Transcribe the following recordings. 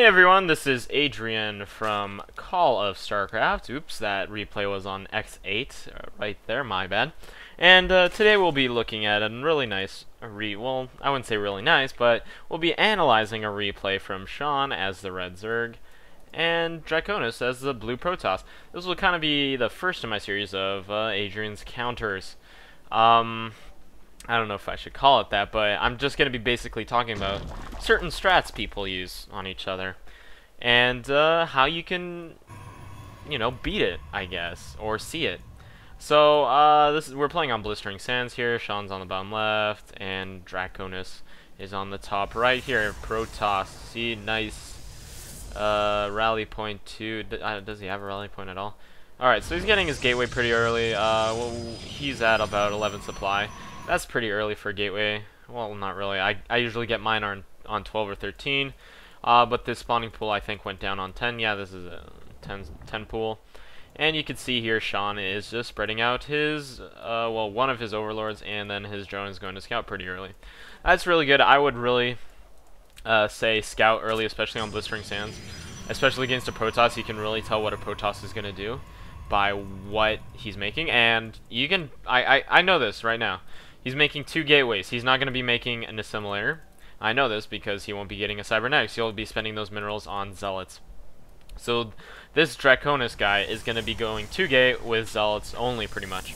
everyone, this is Adrian from Call of Starcraft. Oops, that replay was on X8, right there, my bad. And today we'll be looking at a really nice well, I wouldn't say really nice, but we'll be analyzing a replay from Sean as the Red Zerg and Draconis as the Blue Protoss. This will kind of be the first in my series of Adrian's counters. I don't know if I should call it that, but I'm just going to be basically talking about certain strats people use on each other. And how you can, beat it, I guess, or see it. So, we're playing on Blistering Sands here. Sean's on the bottom left, and Draconis is on the top right here. Protoss, see, nice rally point too. Does he have a rally point at all? Alright, so he's getting his gateway pretty early. Well, he's at about 11 supply. That's pretty early for a gateway. Well, not really. I usually get mine on 12 or 13. But this spawning pool, I think, went down on 10. Yeah, this is a 10 pool. And you can see here Sean is just spreading out his, one of his overlords, and then his drone is going to scout pretty early. That's really good. I would really say scout early, especially on Blistering Sands. Especially against a Protoss, you can really tell what a Protoss is going to do by what he's making. And you can, I know this right now. He's making 2 gateways. He's not going to be making an assimilator. I know this because he won't be getting a cybernetics. He'll be spending those minerals on zealots. So this Draconis guy is going to be going 2 gate with zealots only, pretty much.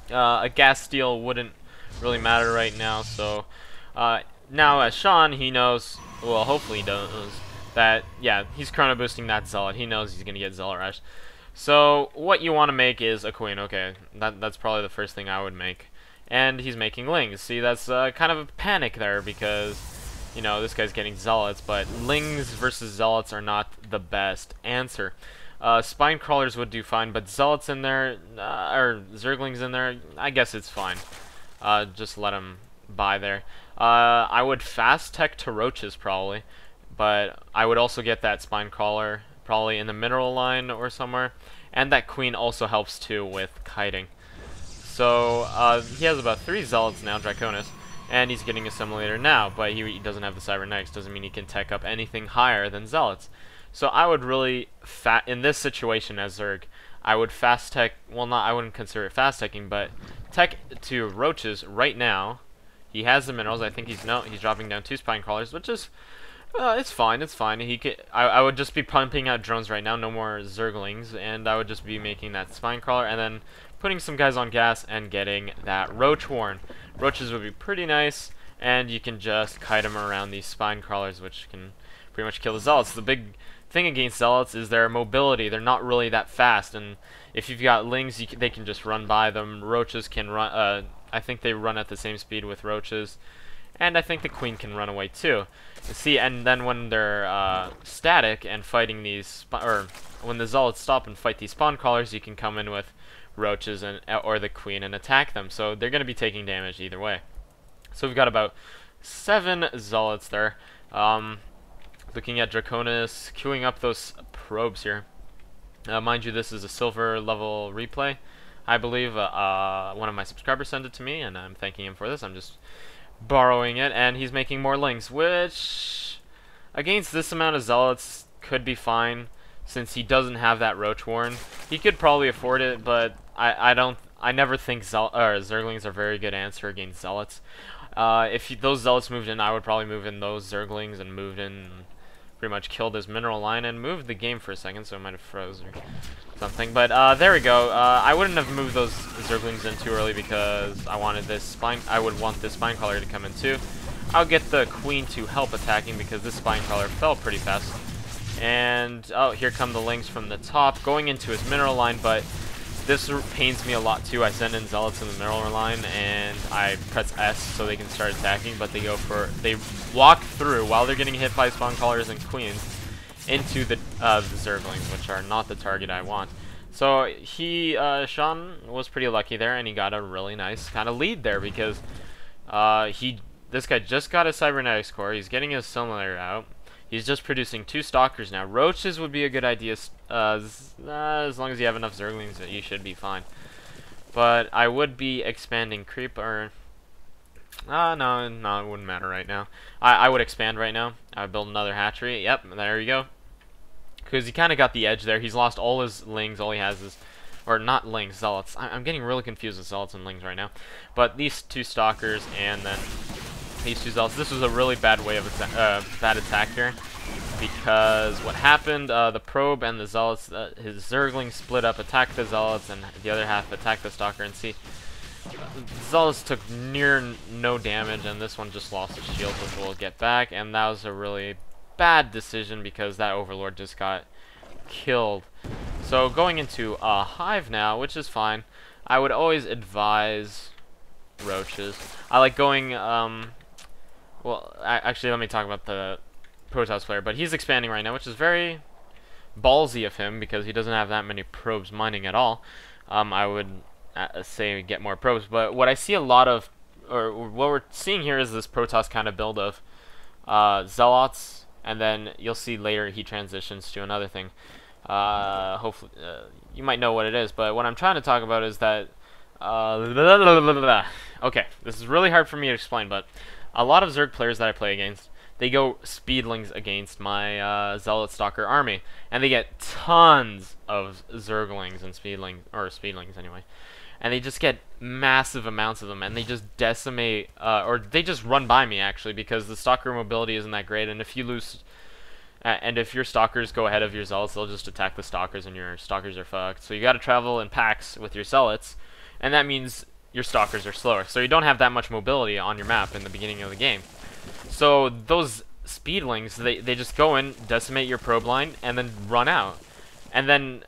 A gas steal wouldn't really matter right now. So now as Sean, he knows, well, hopefully he knows that, yeah, he's chrono boosting that zealot. He knows he's going to get zealot rush. So what you want to make is a queen. Okay, that's probably the first thing I would make. And he's making lings. See, that's kind of a panic there because, this guy's getting zealots, but lings versus zealots are not the best answer. Spine crawlers would do fine, but zealots in there, or zerglings in there, I guess it's fine. Just let them by there. I would fast tech to roaches probably, but I would also get that spine crawler probably in the mineral line or somewhere, and that queen also helps too with kiting. So, he has about 3 zealots now, Draconis, and he's getting a simulator now, but he doesn't have the cybernetics. Doesn't mean he can tech up anything higher than zealots. So I would really, in this situation as Zerg, I would fast tech, well, I wouldn't consider it fast teching, but tech to roaches right now. He has the minerals. I think he's dropping down 2 spine crawlers, which is, it's fine, it's fine. I would just be pumping out drones right now, no more zerglings, and I would just be making that spine crawler, and then putting some guys on gas and getting that roach warren. Roaches would be pretty nice, and you can just kite them around these spine crawlers, which can pretty much kill the zealots. The big thing against zealots is their mobility. They're not really that fast, and if you've got lings, they can just run by them. Roaches can run, I think they run at the same speed with roaches, and I think the queen can run away too. See, and then when they're static and fighting these, or when the zealots stop and fight these spawn crawlers, you can come in with roaches or the queen and attack them. So they're going to be taking damage either way. So we've got about 7 zealots there. Looking at Draconis, queuing up those probes here. Mind you, this is a silver level replay. I believe one of my subscribers sent it to me, and I'm thanking him for this. I'm just borrowing it, and he's making more lings, which against this amount of zealots could be fine since he doesn't have that roach warren. He could probably afford it, but I never think zerglings are a very good answer against zealots. If those zealots moved in, I would probably move in those zerglings and moved in and pretty much killed his mineral line and moved the game for a second, so it might have froze or something. But there we go. I wouldn't have moved those zerglings in too early because I wanted this spine. I would want this spine crawler to come in too. I'll get the queen to help attacking because this spine crawler fell pretty fast. And oh, here come the lings from the top going into his mineral line, but this pains me a lot too. I send in zealots in the mineral line and I press S so they can start attacking, but they walk through while they're getting hit by spawn crawlers and queens into the zerglings, which are not the target I want. So Sean was pretty lucky there, and he got a really nice kind of lead there because this guy just got a cybernetics core. He's getting his simulator out. He's just producing 2 stalkers now. Roaches would be a good idea as long as you have enough zerglings, you should be fine. But I would be expanding creep, or No, no, it wouldn't matter right now. I would expand right now. I would build another hatchery. Yep, there you go. Because he kind of got the edge there. He's lost all his lings. All he has is, or not lings, zealots. I'm getting really confused with zealots and lings right now. But these two stalkers and then these two zealots. This was a really bad way of bad attack here. Because what happened, the probe and the zealots, his zerglings split up, attacked the zealots, and the other half attacked the stalker. And see, zealots took near no damage, and this one just lost his shield, which we'll get back. And that was a really bad decision because that overlord just got killed. So going into a hive now, which is fine. I would always advise roaches. I like going, well, actually let me talk about the Protoss player, but he's expanding right now, which is very ballsy of him because he doesn't have that many probes mining at all. I would say get more probes, but what I see a lot of, or what we're seeing here is this Protoss kind of build of zealots, and then you'll see later he transitions to another thing. Hopefully, you might know what it is, but what I'm trying to talk about is that, okay, this is really hard for me to explain, but a lot of Zerg players that I play against, they go speedlings against my Zealot Stalker army, and they get tons of Zerglings and speedlings, or speedlings anyway, and they just get massive amounts of them, and they just decimate, or they just run by me actually, because the Stalker mobility isn't that great, and if you lose, and if your Stalkers go ahead of your Zealots, they'll just attack the Stalkers, and your Stalkers are fucked. So you gotta travel in packs with your Zealots, and that means your Stalkers are slower, so you don't have that much mobility on your map in the beginning of the game. So those speedlings, they just go in, decimate your probe line, and then run out. And then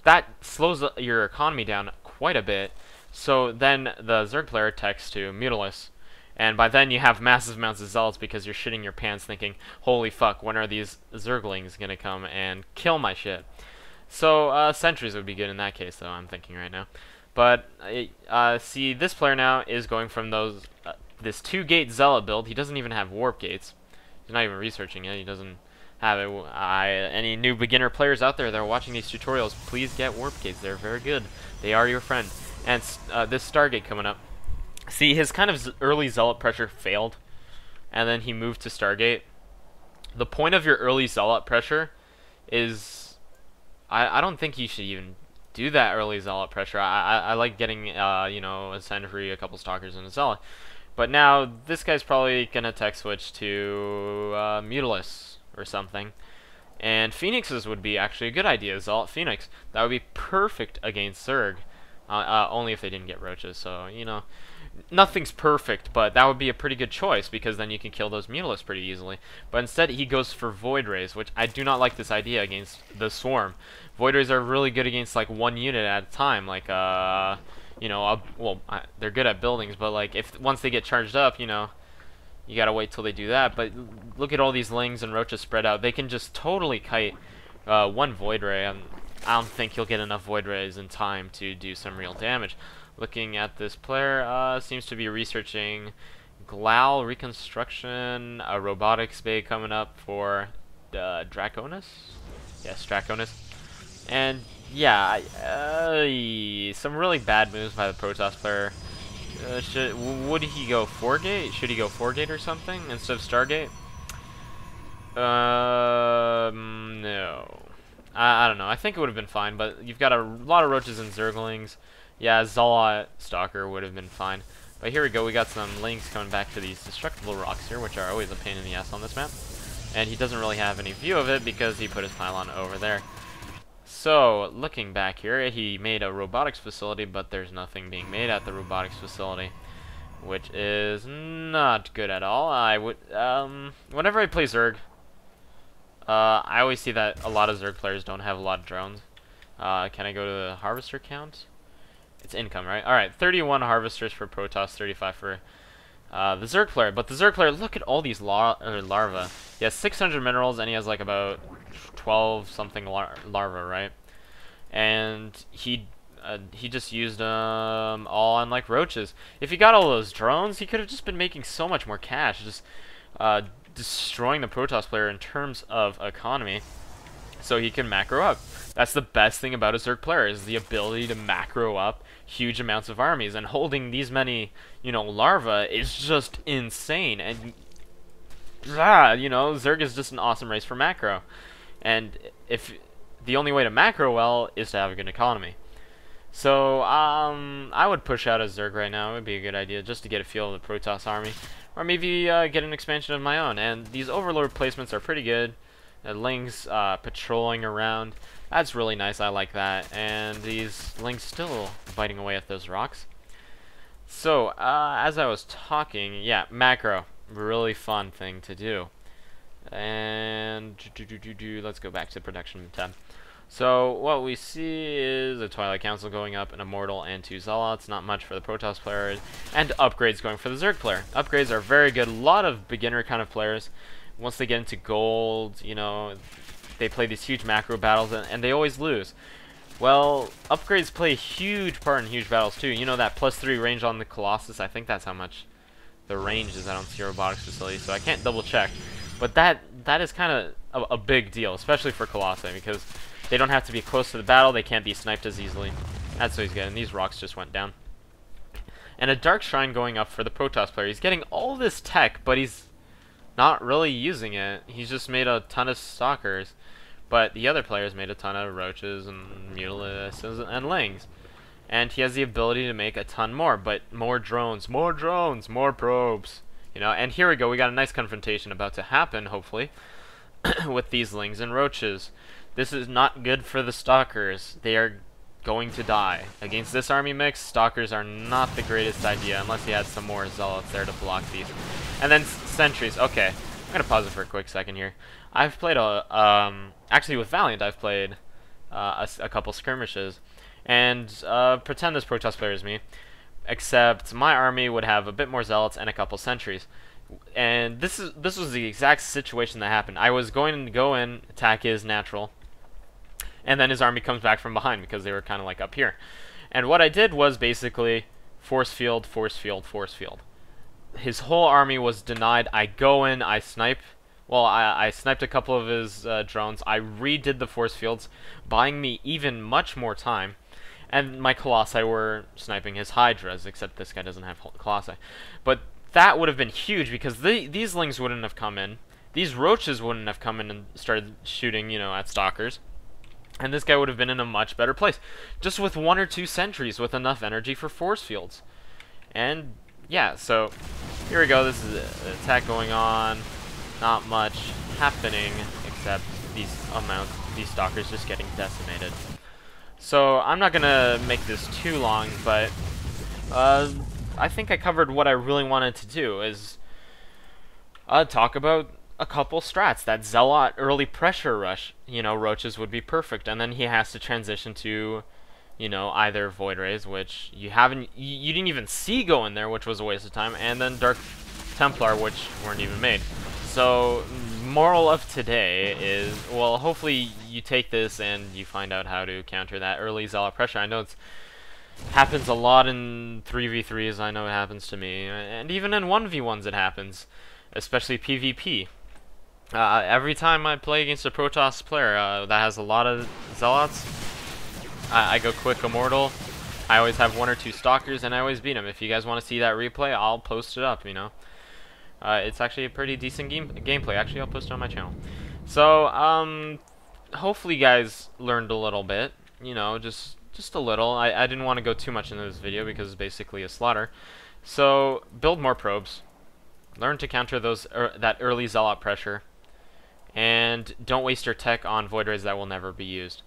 that slows your economy down quite a bit. So then the Zerg player attacks to Mutalisk. And by then you have massive amounts of zealots because you're shitting your pants thinking, holy fuck, when are these Zerglings gonna come and kill my shit? So sentries would be good in that case, though, I'm thinking right now. But see, this player now is going from those this 2-gate zealot build. He doesn't even have warp gates. He's not even researching it. He doesn't have it. Any new beginner players out there that are watching these tutorials, please get warp gates. They're very good. They are your friend. And this Stargate coming up. See, his kind of early zealot pressure failed, and then he moved to Stargate. The point of your early zealot pressure is, I don't think you should even do that early zealot pressure. I like getting, you know, a sentry, a couple stalkers, and a zealot. But now, this guy's probably going to tech switch to Mutalisk or something. And Phoenixes would be actually a good idea, Zealot Phoenix. That would be perfect against Zerg. Only if they didn't get roaches, so, you know. Nothing's perfect, but that would be a pretty good choice, because then you can kill those Mutalisks pretty easily. But instead, he goes for Void Rays, which I do not like this idea against the Swarm. Void Rays are really good against, like, one unit at a time, like, you know, they're good at buildings, but like once they get charged up, you know, you gotta wait till they do that. But look at all these lings and roaches spread out. They can just totally kite one void ray. I don't think you'll get enough void rays in time to do some real damage. Looking at this player, seems to be researching Glau reconstruction, a robotics bay coming up for Draconis. Yes, Draconis, and yeah, some really bad moves by the Protoss player. Would he go 4-gate? Should he go 4-gate or something instead of Stargate? No. I don't know. I think it would have been fine, but you've got a lot of roaches and Zerglings. Yeah, Zealot Stalker would have been fine. But here we go. We got some links coming back to these destructible rocks here, which are always a pain in the ass on this map. And he doesn't really have any view of it because he put his pylon over there. So, looking back here, he made a robotics facility, but there's nothing being made at the robotics facility, which is not good at all. I would, whenever I play Zerg, I always see that a lot of Zerg players don't have a lot of drones. Can I go to the harvester count? It's income, right? Alright, 31 harvesters for Protoss, 35 for the Zerg player. But the Zerg player, look at all these larvae. He has 600 minerals, and he has like about 12 something larvae, right? And he just used them all on like roaches. If he got all those drones, he could have just been making so much more cash, just destroying the Protoss player in terms of economy. so he can macro up. That's the best thing about a Zerg player, is the ability to macro up huge amounts of armies, and holding these many, larvae is just insane. And Zerg is just an awesome race for macro. And if the only way to macro well is to have a good economy. So, I would push out a Zerg right now. It would be a good idea, just to get a feel of the Protoss army. Or maybe get an expansion of my own. And these Overlord placements are pretty good. Lings patrolling around. That's really nice. I like that. And these Lings still biting away at those rocks. So, as I was talking, yeah, macro. Really fun thing to do. And let's go back to the production tab. So what we see is a Twilight Council going up, an Immortal, and 2 Zealots. Not much for the Protoss players, and upgrades going for the Zerg player. Upgrades are very good. A lot of beginner kind of players, once they get into gold, they play these huge macro battles, and they always lose. Well, upgrades play a huge part in huge battles too. That +3 range on the Colossus, I think that's how much the range is. I don't see a robotics facility, so I can't double check. But that is kind of a big deal, especially for Colossi, because they don't have to be close to the battle. They can't be sniped as easily. That's what he's getting. These rocks just went down. And a Dark Shrine going up for the Protoss player. He's getting all this tech, but he's not really using it. He's just made a ton of Stalkers. But the other players made a ton of Roaches and Mutalisks and Lings. And he has the ability to make a ton more, but more drones, more probes. And here we go. We got a nice confrontation about to happen, hopefully, with these Lings and Roaches. This is not good for the Stalkers. They are going to die. Against this army mix, Stalkers are not the greatest idea, unless you had some more Zealots there to block these. And then Sentries. Okay, I'm going to pause it for a quick second here. I've played, actually with Valiant, I've played a couple skirmishes. And pretend this Protoss player is me. Except my army would have a bit more Zealots and a couple Sentries. And this was the exact situation that happened. I was going to go in, attack his natural, and then his army comes back from behind because they were kind of like up here. And what I did was basically force field, force field, force field. His whole army was denied. I go in, I snipe. Well, I sniped a couple of his drones. I redid the force fields, buying me even much more time. And my Colossi were sniping his Hydras, except this guy doesn't have Colossi. But that would have been huge, because these Lings wouldn't have come in. These Roaches wouldn't have come in and started shooting, at Stalkers. And this guy would have been in a much better place. Just with 1 or 2 Sentries with enough energy for force fields. And, yeah, so here we go. This is an attack going on. Not much happening, except these Stalkers just getting decimated. So I'm not going to make this too long, but I think I covered what I really wanted to do, is talk about a couple strats. That Zealot early pressure rush, Roaches would be perfect, and then he has to transition to, either Void Rays, which you didn't even see go in there, which was a waste of time, and then Dark Templar, which weren't even made. So, moral of today is, well, hopefully you take this and you find out how to counter that early Zealot pressure. I know it happens a lot in 3v3s, I know it happens to me, and even in 1v1s it happens, especially PvP. Every time I play against a Protoss player that has a lot of Zealots, I go quick Immortal. I always have 1 or 2 Stalkers, and I always beat them. If you guys want to see that replay, I'll post it up, It's actually a pretty decent gameplay. Actually, I'll post it on my channel. So, hopefully you guys learned a little bit, just a little. I didn't want to go too much into this video because it's basically a slaughter. So, build more probes. Learn to counter that early Zealot pressure. And don't waste your tech on Void Rays that will never be used.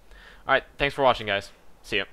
Alright, thanks for watching, guys. See ya.